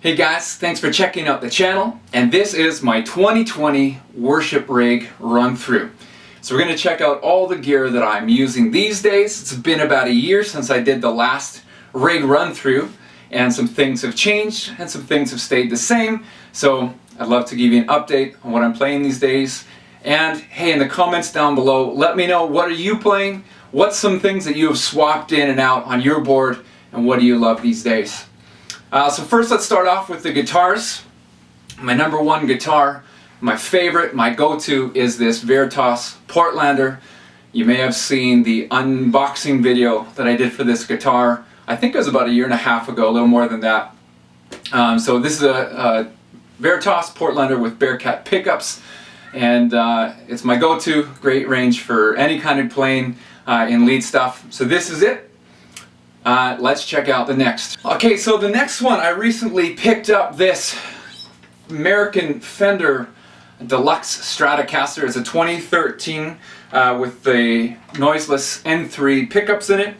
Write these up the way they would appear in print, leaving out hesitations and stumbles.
Hey guys, thanks for checking out the channel, and this is my 2020 worship rig run through. So we're going to check out all the gear that I'm using these days. It's been about a year since I did the last rig run through, and some things have changed and some things have stayed the same. So I'd love to give you an update on what I'm playing these days. And hey, in the comments down below, let me know, what are you playing? What's some things that you have swapped in and out on your board, and what do you love these days? So first, let's start off with the guitars. My number one guitar, my favorite, my go-to is this Veritas Portlander. You may have seen the unboxing video that I did for this guitar. I think it was about a year and a half ago, a little more than that. So this is a Veritas Portlander with Bearcat pickups, and it's my go-to. Great range for any kind of playing in lead stuff. So this is it. Let's check out the next. Okay, so the next one, I recently picked up this American Fender Deluxe Stratocaster. It's a 2013 with the noiseless N3 pickups in it.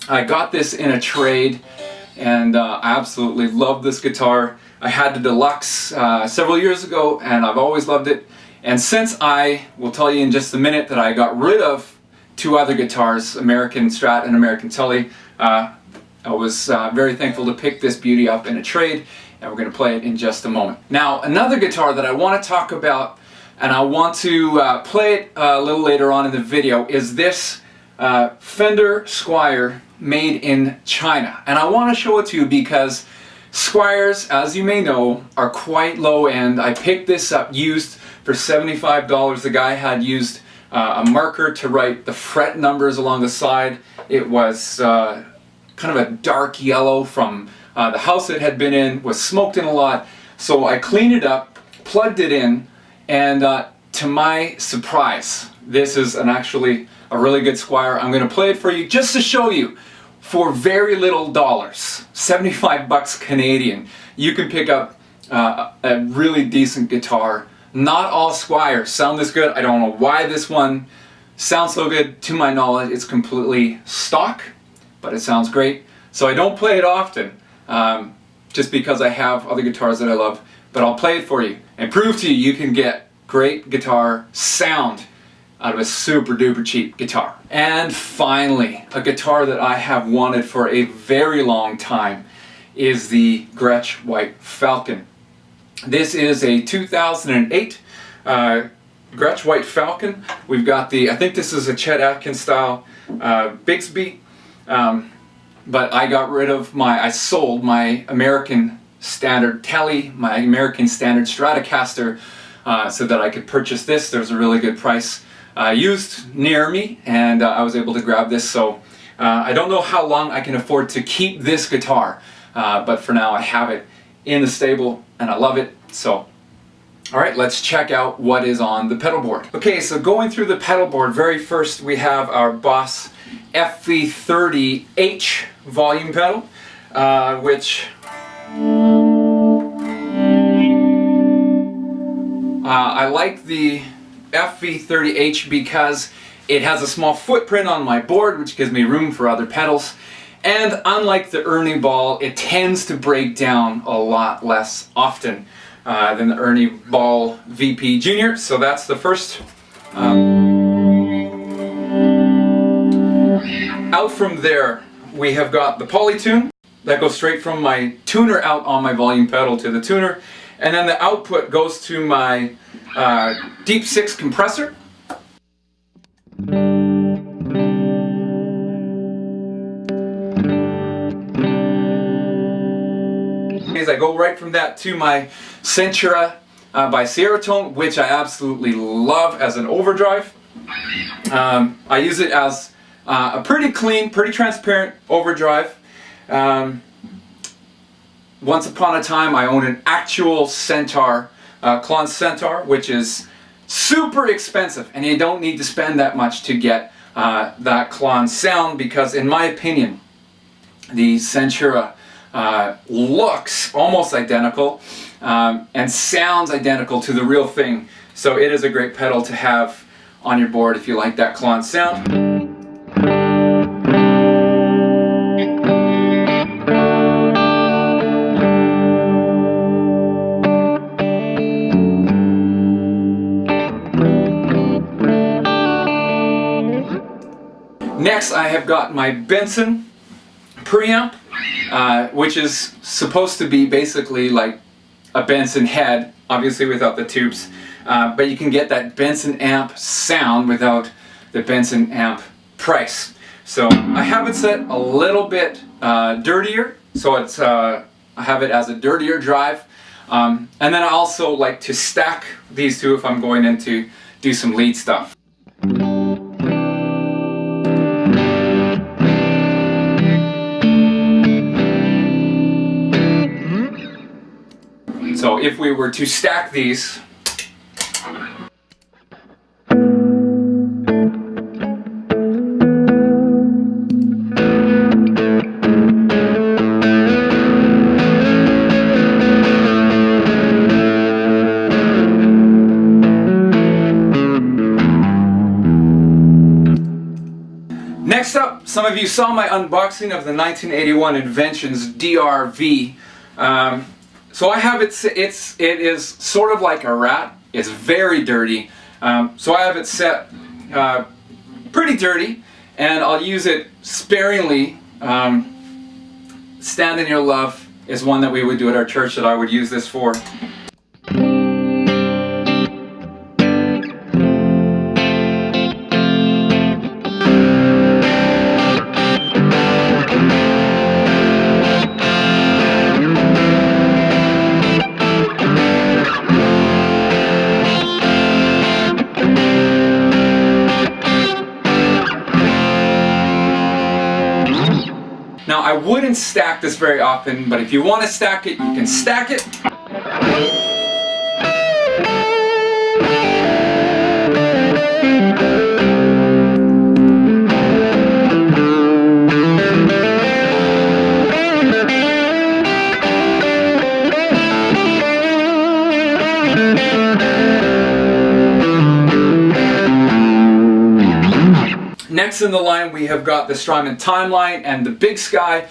I got this in a trade, and I absolutely love this guitar. I had the Deluxe several years ago, and I've always loved it. And since I will tell you in just a minute that I got rid of two other guitars, American Strat and American Telly, I was very thankful to pick this beauty up in a trade, and we're going to play it in just a moment. Now, another guitar that I want to talk about, and I want to play it a little later on in the video, is this Fender Squier made in China. And I want to show it to you because Squiers, as you may know, are quite low end. I picked this up used for $75. The guy had used a marker to write the fret numbers along the side. It was kind of a dark yellow from the house it had been in, was smoked in a lot. So I cleaned it up, plugged it in, and to my surprise, this is actually a really good Squier. I'm going to play it for you just to show you, for very little dollars, 75 bucks Canadian, you can pick up a really decent guitar. Not all Squiers sound this good. I don't know why this one sounds so good. To my knowledge, it's completely stock, but it sounds great. So I don't play it often, just because I have other guitars that I love, but I'll play it for you and prove to you you can get great guitar sound out of a super duper cheap guitar. And finally, a guitar that I have wanted for a very long time is the Gretsch White Falcon. This is a 2008 Gretsch White Falcon. We've got the, I think this is a Chet Atkins style Bigsby, but I got rid of I sold my American Standard Telly, my American Standard Stratocaster, so that I could purchase this. There's a really good price used near me, and I was able to grab this. So I don't know how long I can afford to keep this guitar, but for now I have it in the stable and I love it. So alright, let's check out what is on the pedal board. Okay, so going through the pedal board, very first we have our Boss FV30H volume pedal, which I like the FV30H because it has a small footprint on my board, which gives me room for other pedals. And unlike the Ernie Ball, it tends to break down a lot less often than the Ernie Ball VP Junior. So that's the first. Out from there, we have got the Polytune that goes straight from my tuner out on my volume pedal to the tuner. And then the output goes to my Deep 6 compressor. I go right from that to my Centura by Sierra Tone, which I absolutely love as an overdrive. I use it as a pretty clean, pretty transparent overdrive. Once upon a time I owned an actual Centaur, Klon Centaur, which is super expensive, and you don't need to spend that much to get that Klon sound, because in my opinion the Centura looks almost identical and sounds identical to the real thing. So it is a great pedal to have on your board if you like that Klon sound. Next, I have got my Benson preamp, which is supposed to be basically like a Benson head, obviously without the tubes, but you can get that Benson amp sound without the Benson amp price. So I have it set a little bit dirtier, so it's I have it as a dirtier drive, and then I also like to stack these two if I'm going in to do some lead stuff. So if we were to stack these, next up, some of you saw my unboxing of the 1981 Inventions DRV. So I have it is sort of like a rat. It's very dirty. So I have it set pretty dirty, and I'll use it sparingly. Stand in Your Love is one that we would do at our church that I would use this for. Now, I wouldn't stack this very often, but if you want to stack it, you can stack it. Next in the line, we have got the Strymon Timeline and the Big Sky,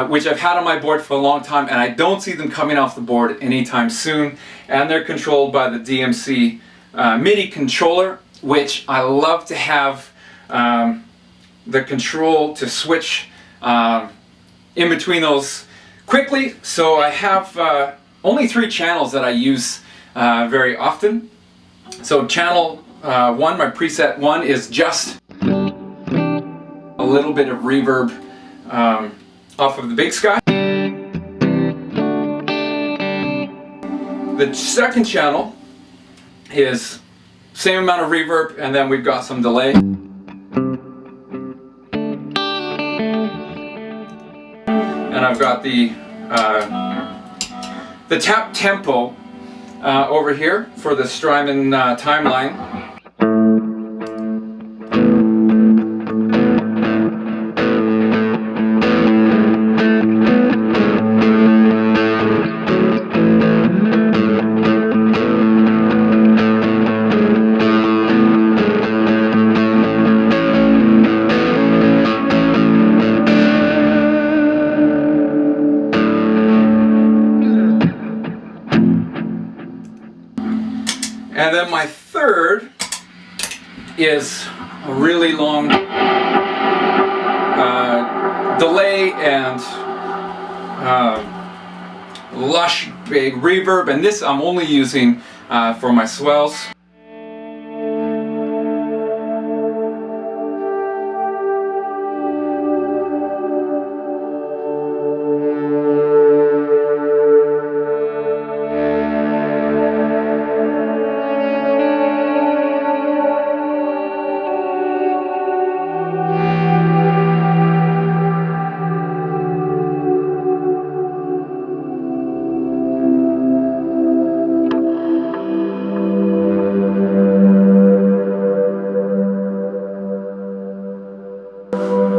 which I've had on my board for a long time, and I don't see them coming off the board anytime soon. And they're controlled by the DMC MIDI controller, which I love to have the control to switch in between those quickly. So I have only 3 channels that I use very often. So channel 1, my preset 1, is just a little bit of reverb off of the Big Sky. The second channel is same amount of reverb, and then we've got some delay. And I've got the tap tempo over here for the Strymon Timeline. And then my third is a really long delay and lush big reverb, and this I'm only using for my swells.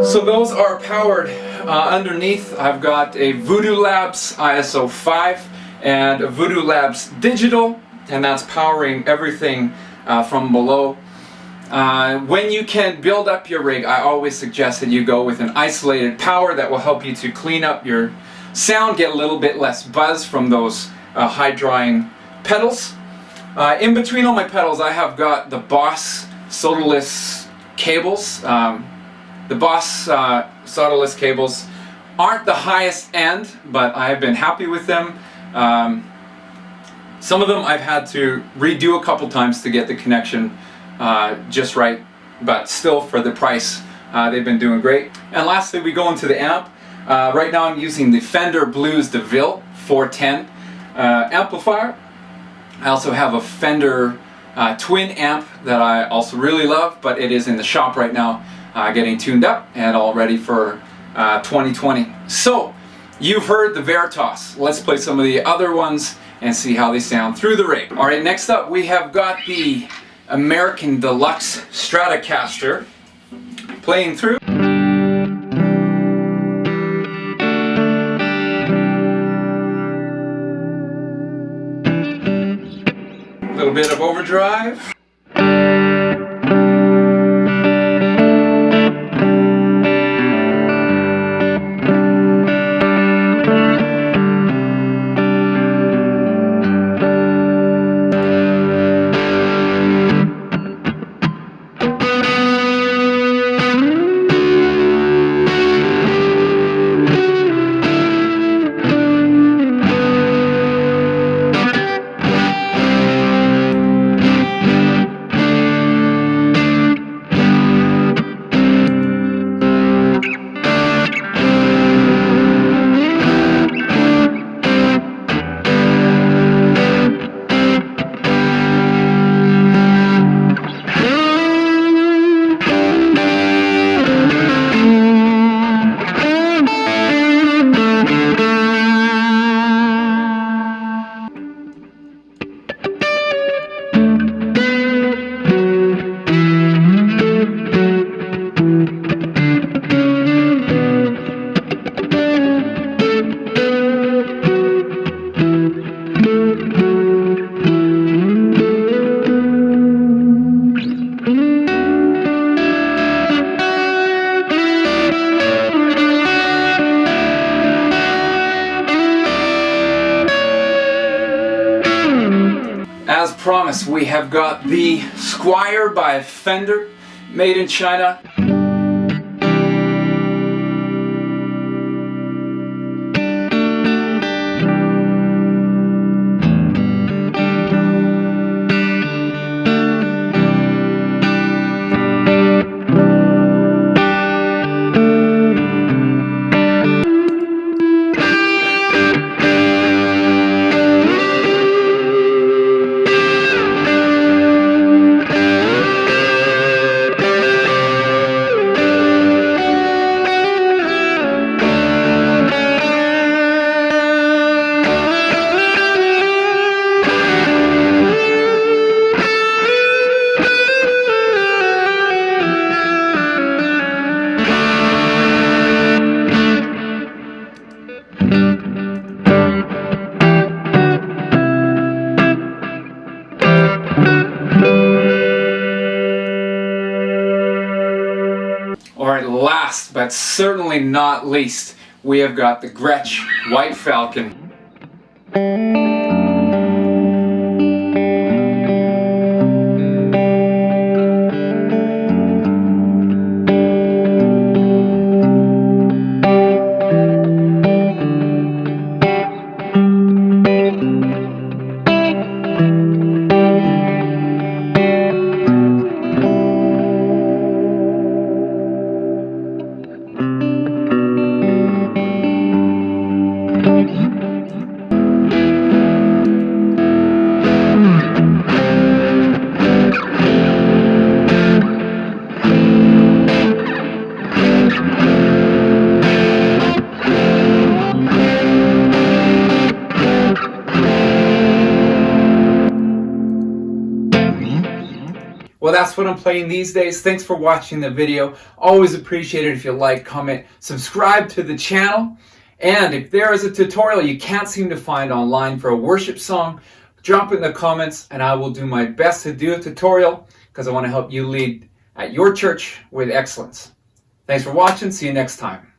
So those are powered. Underneath I've got a Voodoo Labs ISO 5 and a Voodoo Labs Digital, and that's powering everything from below. When you can build up your rig, I always suggest that you go with an isolated power that will help you to clean up your sound, get a little bit less buzz from those high drawing pedals. In between all my pedals I have got the Boss solderless cables. The Boss solderless cables aren't the highest end, but I have been happy with them. Some of them I've had to redo a couple times to get the connection just right, but still for the price, they've been doing great. And lastly, we go into the amp. Right now I'm using the Fender Blues DeVille 410 amplifier. I also have a Fender twin amp that I also really love, but it is in the shop right now getting tuned up and all ready for 2020. So, you've heard the Veritas. Let's play some of the other ones and see how they sound through the rig. Alright, next up we have got the American Deluxe Stratocaster playing through. A little bit of overdrive. As promised, we have got the Squire by Fender, made in China. Alright, last but certainly not least, we have got the Gretsch White Falcon. Well, that's what I'm playing these days. Thanks for watching the video. Always appreciate it if you like, comment, subscribe to the channel. And if there is a tutorial you can't seem to find online for a worship song, drop it in the comments and I will do my best to do a tutorial because I want to help you lead at your church with excellence. Thanks for watching. See you next time.